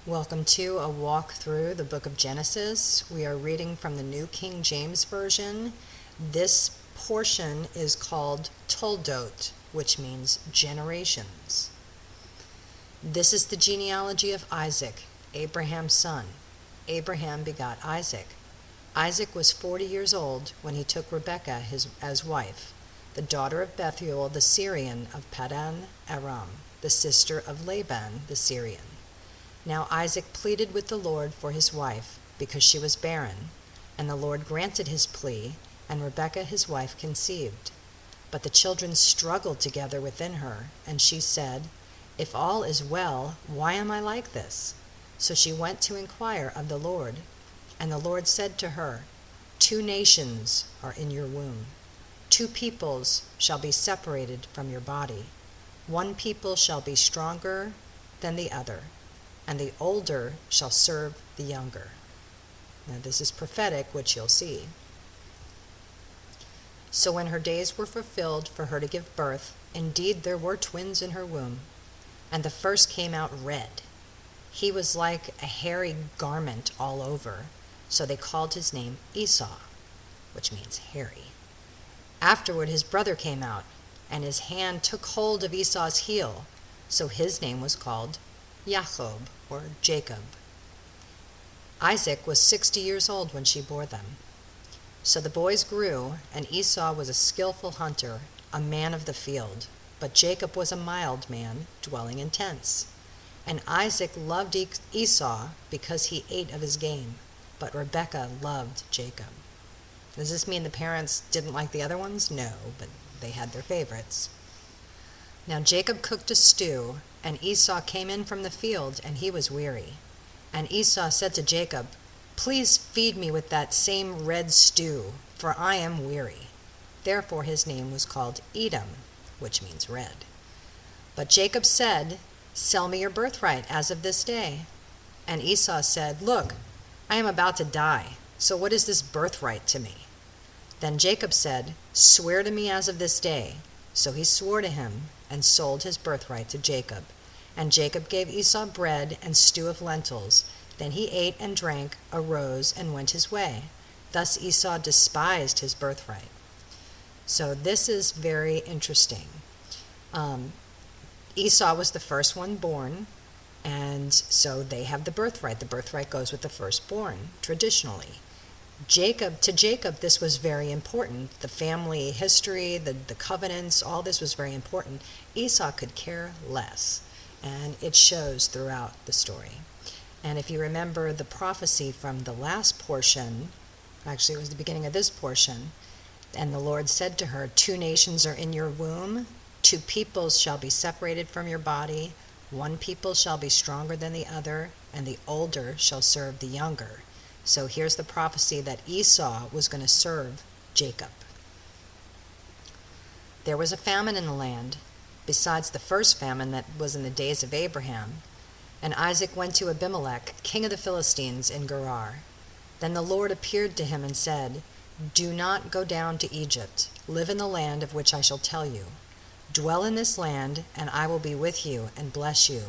Welcome to a walk through the book of Genesis. We are reading from the New King James Version. This portion is called Toldot, which means generations. This is the genealogy of Isaac, Abraham's son. Abraham begot Isaac. Isaac was 40 years old when he took Rebekah as wife, the daughter of Bethuel the Syrian of Paddan Aram, the sister of Laban the Syrian. Now Isaac pleaded with the Lord for his wife, because she was barren, and the Lord granted his plea, and Rebekah his wife conceived. But the children struggled together within her, and she said, "If all is well, why am I like this?" So she went to inquire of the Lord. And the Lord said to her, "Two nations are in your womb. Two peoples shall be separated from your body. One people shall be stronger than the other, and the older shall serve the younger." Now this is prophetic, which you'll see. So when her days were fulfilled for her to give birth, indeed there were twins in her womb, and the first came out red. He was like a hairy garment all over, so they called his name Esau, which means hairy. Afterward his brother came out, and his hand took hold of Esau's heel, so his name was called Jacob, or Jacob. Isaac was 60 years old when she bore them. So the boys grew, and Esau was a skillful hunter, a man of the field, but Jacob was a mild man, dwelling in tents. And Isaac loved Esau because he ate of his game, but Rebekah loved Jacob. Does this mean the parents didn't like the other ones? No, but they had their favorites. Now Jacob cooked a stew, and Esau came in from the field, and he was weary. And Esau said to Jacob, "Please feed me with that same red stew, for I am weary." Therefore his name was called Edom, which means red. But Jacob said, "Sell me your birthright as of this day." And Esau said, "Look, I am about to die, so what is this birthright to me?" Then Jacob said, "Swear to me as of this day." So he swore to him, and sold his birthright to Jacob. And Jacob gave Esau bread and stew of lentils. Then he ate and drank, arose, and went his way. Thus Esau despised his birthright. So this is very interesting. Esau was the first one born, and so they have the birthright. The birthright goes with the firstborn, traditionally. To Jacob, this was very important. The family history, the covenants, all this was very important. Esau could care less, and it shows throughout the story. And if you remember the prophecy from the last portion, actually it was the beginning of this portion, and the Lord said to her, "Two nations are in your womb, two peoples shall be separated from your body, one people shall be stronger than the other, and the older shall serve the younger." So here's the prophecy that Esau was going to serve Jacob. There was a famine in the land, besides the first famine that was in the days of Abraham. And Isaac went to Abimelech, king of the Philistines, in Gerar. Then the Lord appeared to him and said, "Do not go down to Egypt. Live in the land of which I shall tell you. Dwell in this land, and I will be with you and bless you.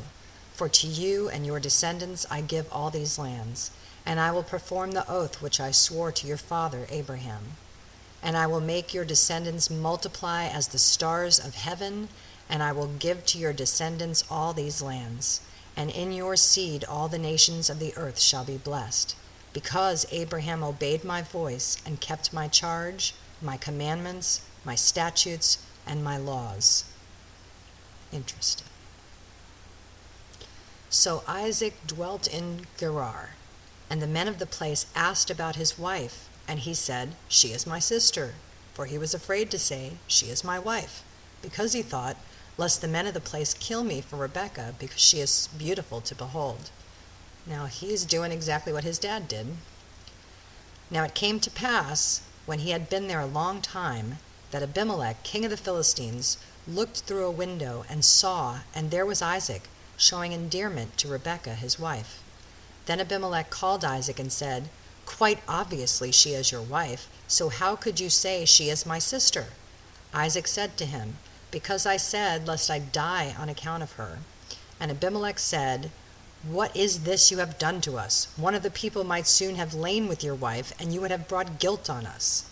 For to you and your descendants I give all these lands, and I will perform the oath which I swore to your father Abraham. And I will make your descendants multiply as the stars of heaven, and I will give to your descendants all these lands. And in your seed all the nations of the earth shall be blessed, because Abraham obeyed my voice and kept my charge, my commandments, my statutes, and my laws." Interesting. So Isaac dwelt in Gerar, and the men of the place asked about his wife, and he said, "She is my sister," for he was afraid to say, "She is my wife," because he thought, lest the men of the place kill me for Rebekah, because she is beautiful to behold. Now he's doing exactly what his dad did. Now it came to pass, when he had been there a long time, that Abimelech, king of the Philistines, looked through a window and saw, and there was Isaac, showing endearment to Rebekah his wife. Then Abimelech called Isaac and said, "Quite obviously she is your wife, so how could you say she is my sister?" Isaac said to him, "Because I said, lest I die on account of her." And Abimelech said, "What is this you have done to us? One of the people might soon have lain with your wife, and you would have brought guilt on us."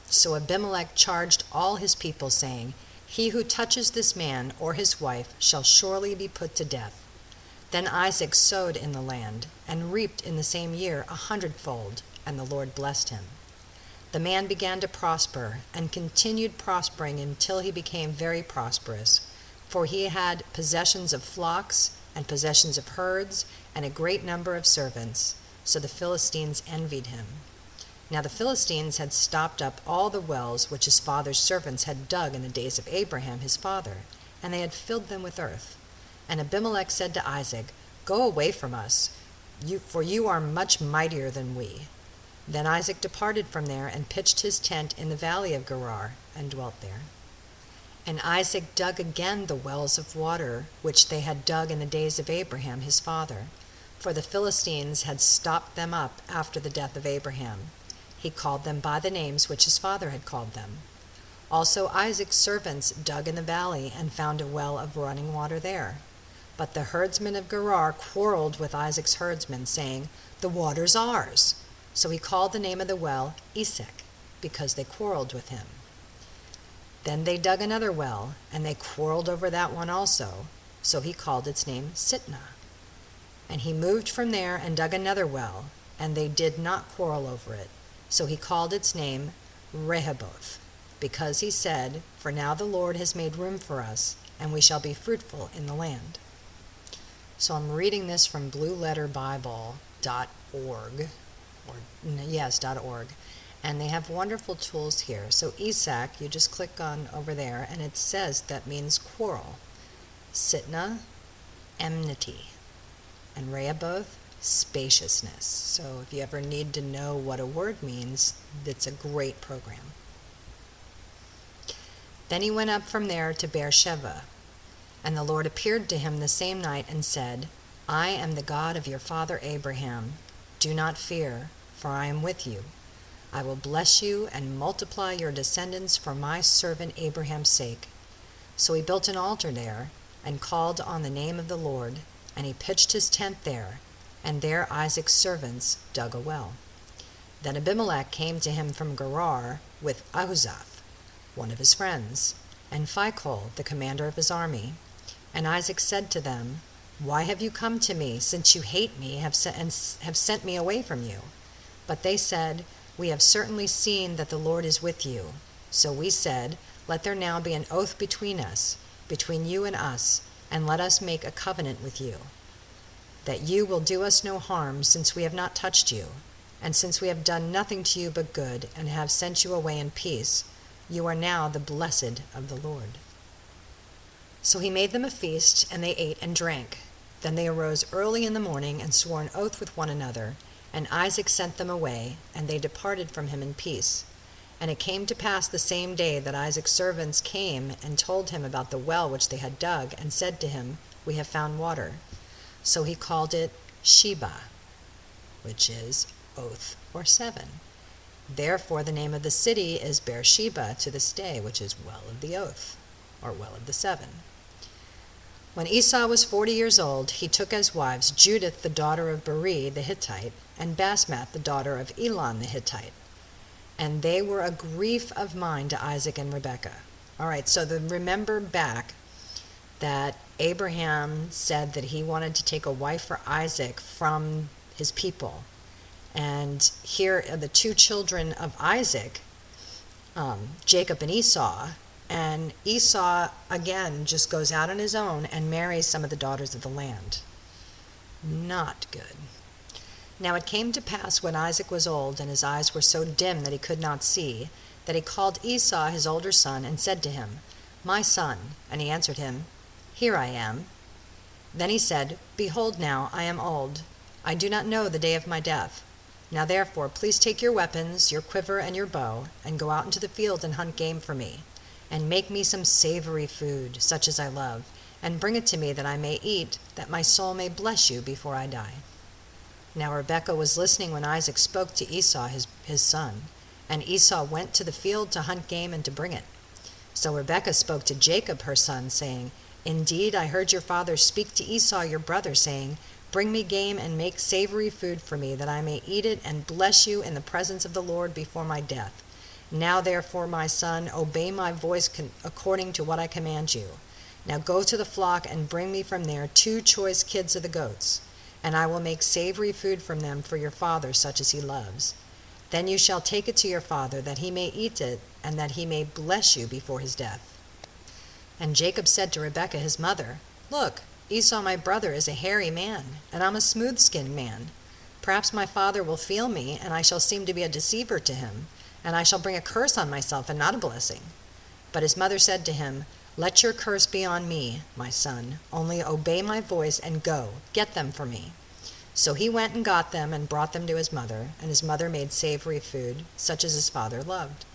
So Abimelech charged all his people, saying, "He who touches this man or his wife shall surely be put to death." Then Isaac sowed in the land, and reaped in the same year 100-fold, and the Lord blessed him. The man began to prosper, and continued prospering until he became very prosperous, for he had possessions of flocks, and possessions of herds, and a great number of servants. So the Philistines envied him. Now the Philistines had stopped up all the wells which his father's servants had dug in the days of Abraham his father, and they had filled them with earth. And Abimelech said to Isaac, "Go away from us, for you are much mightier than we." Then Isaac departed from there and pitched his tent in the valley of Gerar, and dwelt there. And Isaac dug again the wells of water which they had dug in the days of Abraham his father, for the Philistines had stopped them up after the death of Abraham. He called them by the names which his father had called them. Also Isaac's servants dug in the valley, and found a well of running water there. But the herdsmen of Gerar quarreled with Isaac's herdsmen, saying, "The water's ours." So he called the name of the well Issac, because they quarreled with him. Then they dug another well, and they quarreled over that one also, so he called its name Sitnah. And he moved from there and dug another well, and they did not quarrel over it, so he called its name Rehoboth, because he said, "For now the Lord has made room for us, and we shall be fruitful in the land." So I'm reading this from blueletterbible.org, .org, and they have wonderful tools here. So Issac, you just click on over there, and it says that means quarrel. Sitnah, enmity, and Rehoboth, spaciousness. So if you ever need to know what a word means, it's a great program. Then he went up from there to Beersheba, and the Lord appeared to him the same night and said, "I am the God of your father Abraham. Do not fear, for I am with you. I will bless you and multiply your descendants for my servant Abraham's sake." So he built an altar there, and called on the name of the Lord, and he pitched his tent there, and there Isaac's servants dug a well. Then Abimelech came to him from Gerar with Ahuzzath, one of his friends, and Phicol, the commander of his army. And Isaac said to them, "Why have you come to me, since you hate me and have sent me away from you?" But they said, "We have certainly seen that the Lord is with you." So we said, "Let there now be an oath between us, between you and us, and let us make a covenant with you, that you will do us no harm, since we have not touched you, and since we have done nothing to you but good, and have sent you away in peace. You are now the blessed of the Lord." So he made them a feast, and they ate and drank. Then they arose early in the morning and swore an oath with one another, and Isaac sent them away, and they departed from him in peace. And it came to pass the same day that Isaac's servants came and told him about the well which they had dug, and said to him, "We have found water." So he called it Sheba, which is oath or seven. Therefore the name of the city is Beersheba to this day, which is well of the oath, or well of the seven. When Esau was 40 years old, he took as wives Judith the daughter of Beri the Hittite, and Basmath the daughter of Elon the Hittite. And they were a grief of mind to Isaac and Rebekah. All right, so remember back that Abraham said that he wanted to take a wife for Isaac from his people. And here are the two children of Isaac, Jacob and Esau. And Esau, again, just goes out on his own and marries some of the daughters of the land. Not good. Now it came to pass when Isaac was old, and his eyes were so dim that he could not see, that he called Esau his older son, and said to him, "My son." And he answered him, "Here I am." Then he said, "Behold now, I am old. I do not know the day of my death. Now therefore, please take your weapons, your quiver, and your bow, and go out into the field and hunt game for me, and make me some savory food, such as I love, and bring it to me that I may eat, that my soul may bless you before I die." Now Rebekah was listening when Isaac spoke to Esau his son, and Esau went to the field to hunt game and to bring it. So Rebekah spoke to Jacob her son, saying, Indeed, I heard your father speak to Esau your brother, saying, 'Bring me game and make savory food for me, that I may eat it and bless you in the presence of the Lord before my death. Now therefore, my son, obey my voice according to what I command you. Now go to the flock and bring me from there 2 choice kids of the goats, and I will make savory food from them for your father, such as he loves. Then you shall take it to your father, that he may eat it, and that he may bless you before his death.' And Jacob said to Rebekah his mother, 'Look, Esau my brother is a hairy man, and I'm a smooth-skinned man. Perhaps my father will feel me, and I shall seem to be a deceiver to him, and I shall bring a curse on myself and not a blessing.' But his mother said to him, 'Let your curse be on me, my son. Only obey my voice and go, get them for me.' So he went and got them and brought them to his mother, and his mother made savory food, such as his father loved.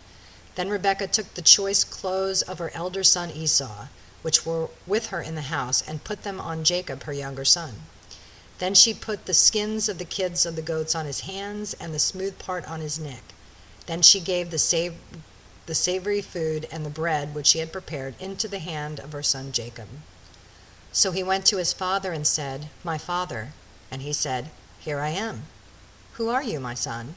Then Rebekah took the choice clothes of her elder son Esau, which were with her in the house, and put them on Jacob, her younger son. Then she put the skins of the kids of the goats on his hands and the smooth part on his neck. Then she gave the savory food and the bread which she had prepared into the hand of her son Jacob. So he went to his father and said, 'My father.' And he said, 'Here I am.' 'Who are you, my son?'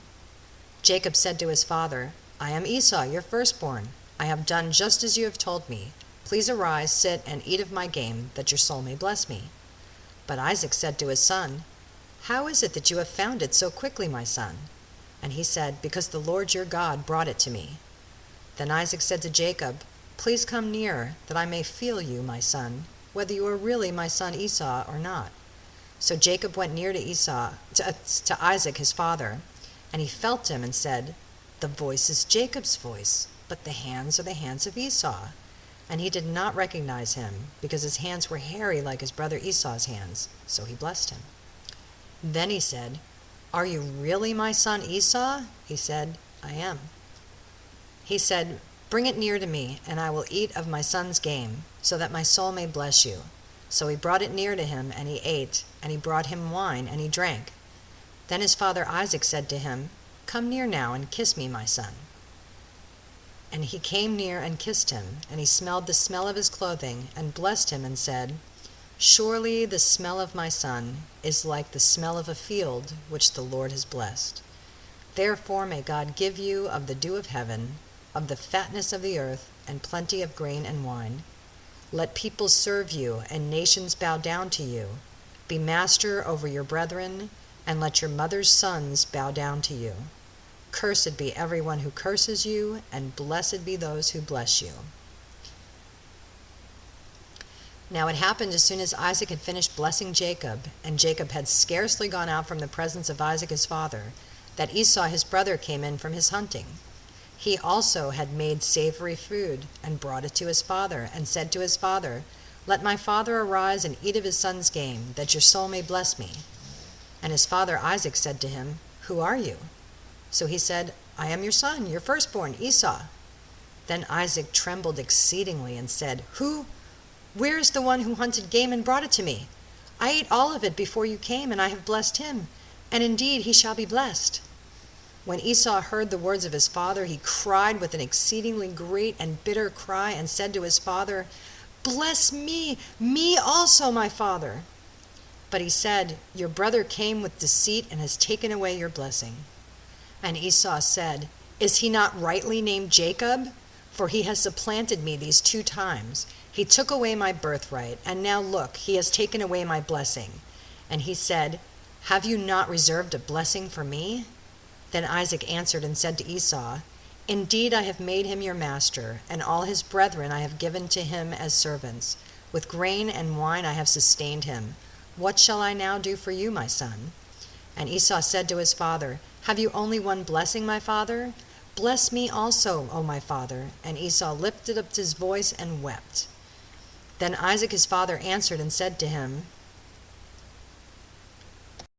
Jacob said to his father, 'I am Esau, your firstborn. I have done just as you have told me. Please arise, sit, and eat of my game, that your soul may bless me.' But Isaac said to his son, 'How is it that you have found it so quickly, my son?' And he said, 'Because the Lord your God brought it to me.' Then Isaac said to Jacob, 'Please come near, that I may feel you, my son, whether you are really my son Esau or not.' So Jacob went near to Isaac his father, and he felt him and said, 'The voice is Jacob's voice, but the hands are the hands of Esau.' And he did not recognize him, because his hands were hairy like his brother Esau's hands, so he blessed him. Then he said, 'Are you really my son Esau?' He said, 'I am.' He said, 'Bring it near to me, and I will eat of my son's game, so that my soul may bless you.' So he brought it near to him, and he ate, and he brought him wine, and he drank. Then his father Isaac said to him, 'Come near now, and kiss me, my son.' And he came near and kissed him, and he smelled the smell of his clothing, and blessed him, and said, 'Surely the smell of my son is like the smell of a field which the Lord has blessed. Therefore may God give you of the dew of heaven, of the fatness of the earth, and plenty of grain and wine. Let peoples serve you, and nations bow down to you. Be master over your brethren, and let your mother's sons bow down to you. Cursed be everyone who curses you, and blessed be those who bless you.' Now it happened as soon as Isaac had finished blessing Jacob, and Jacob had scarcely gone out from the presence of Isaac his father, that Esau his brother came in from his hunting. He also had made savory food, and brought it to his father, and said to his father, 'Let my father arise and eat of his son's game, that your soul may bless me.' And his father Isaac said to him, 'Who are you?' So he said, 'I am your son, your firstborn, Esau.' Then Isaac trembled exceedingly and said, 'Where is the one who hunted game and brought it to me? I ate all of it before you came, and I have blessed him, and indeed he shall be blessed.' When Esau heard the words of his father, he cried with an exceedingly great and bitter cry, and said to his father, 'Bless me also, my father.' But he said, 'Your brother came with deceit and has taken away your blessing.' And Esau said, 'Is he not rightly named Jacob? For he has supplanted me these 2 times. He took away my birthright, and now look, he has taken away my blessing.' And he said, 'Have you not reserved a blessing for me?' Then Isaac answered and said to Esau, 'Indeed I have made him your master, and all his brethren I have given to him as servants. With grain and wine I have sustained him. What shall I now do for you, my son?' And Esau said to his father, 'Have you only one blessing, my father? Bless me also, O my father.' And Esau lifted up his voice and wept. Then Isaac his father answered and said to him,